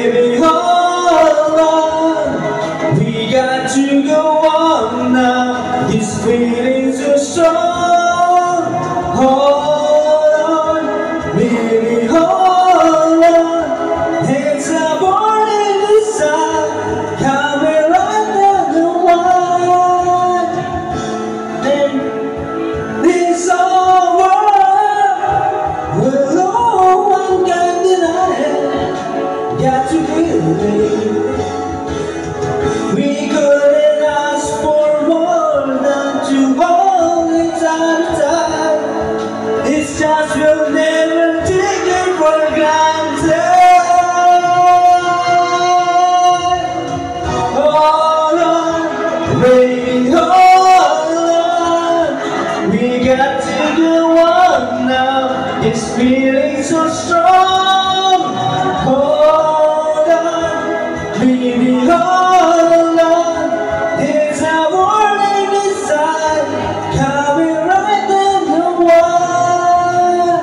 Baby, hold on, we got to go on now. This feeling's so strong. Hold on, baby, hold on. Hands up on the side, coming right down the wine. And this all world will no one can deny it. Got to believe we couldn't ask for more than to hold each other tight. It's just we'll never take it for granted. Hold on, baby, hold on. We got to go on now. This feeling so strong. Hold on, baby, hold on. There's a warning inside, coming right down the wire.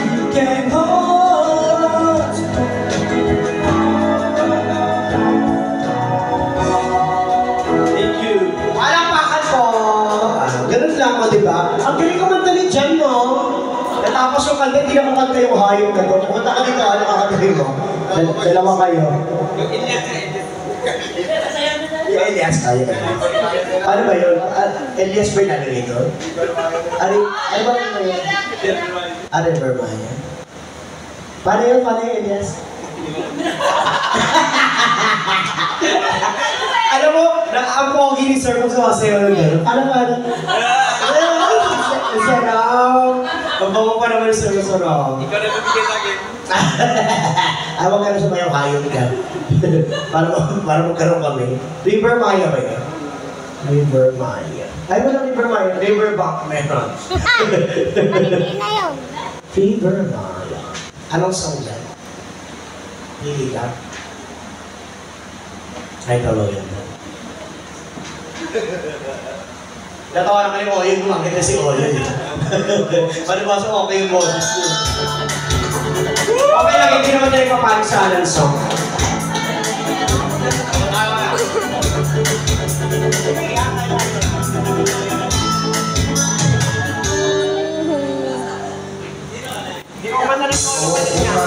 You can hold. Thank you. Palakpakan po! Ganun lang mo, di ba? Ang galing kumanta ni Jan, no? Natapos yung kanta, hindi na kumanta yung hayop na doon. Kumanta ka dito, ano kakagaling mo? Dalawa kayo. Yung Elias tayo. Ano ba yun? Elias ba yung nalagay doon? Ano ba yun? Ari Vermaya. Paano yun? Paano yun, Elias? Alam mo, ang pogi ni Sir kung sumasayaw ng gano'n. Ano ba? Sarap! Ang bango pa naman Sir kung sarap. Ikaw na mabigyan lagi. Huwag ka na sumayaw, hayop ka. para magkaroon kami. River Maya ba yun? River Maya. Ay, wala River Maya. River Bank meron. Hindi na yun. River Maya. Anong song yan? Hindi ka? Ay, tawag yan. Natawa naman yung Oyo, kumangkit na si Oyo. Palibasa okay yung boses ko. Okay lang, hindi naman tayo papalig sa Alan song. Hindi ko ba na rin ko naman niya?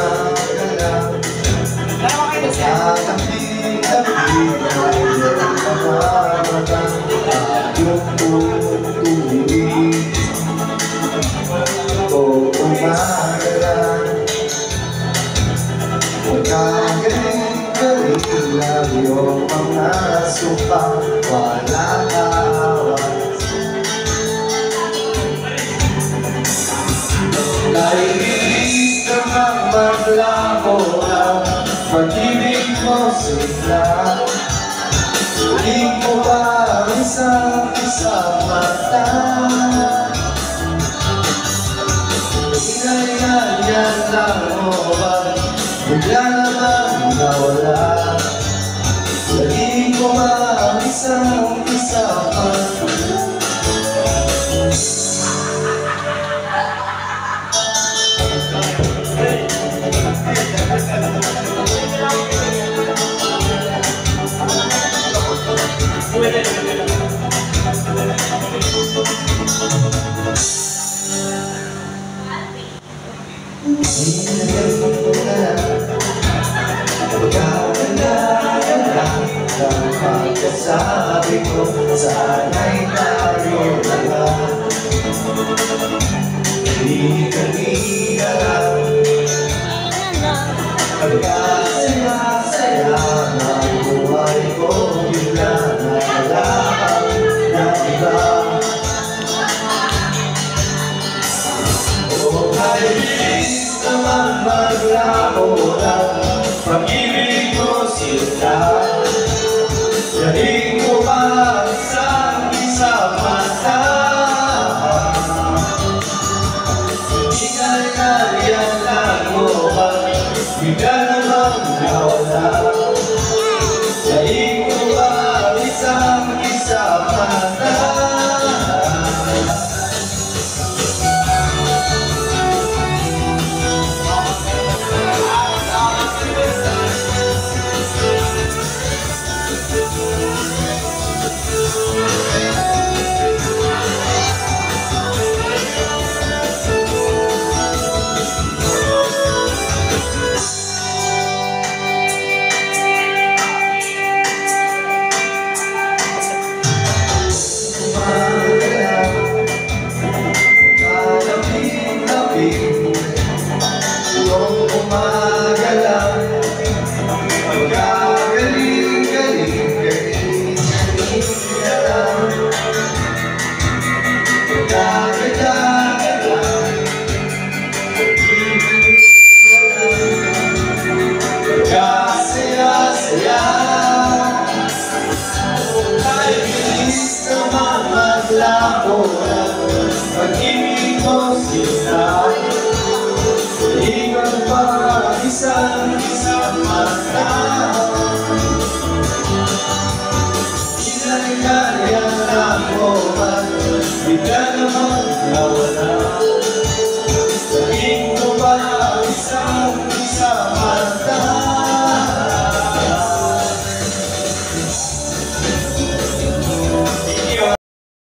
Dalawa kayo na siya. Yung mga supa, walang awas. Naiinis namang maglako ang pag-ibig mo sila. Hindi ko ba isang mata? Inay-ganyan lang mo ba? Bigla naman nawala. Hindi ko ba isang sabi ko, sana'y tayo lahat. Di kanina lang pagkasaya-saya ng buhay ko, bigla na kailangan ng iba. O kaibigan naman maglako lang, pag-ibig mo sila. Hindi ko ba isang mata? Inay-ganyan lang mo ba? Bigla naman nawala. Hindi ko ba isang mata? gabi, noong umaga lang, magagaling, galing, galing, galing ka lang. Magagaling ka lang, ibig ka lang. Magkasaya-saya, ay bilis naman maglako ng pag-ibig mo siya.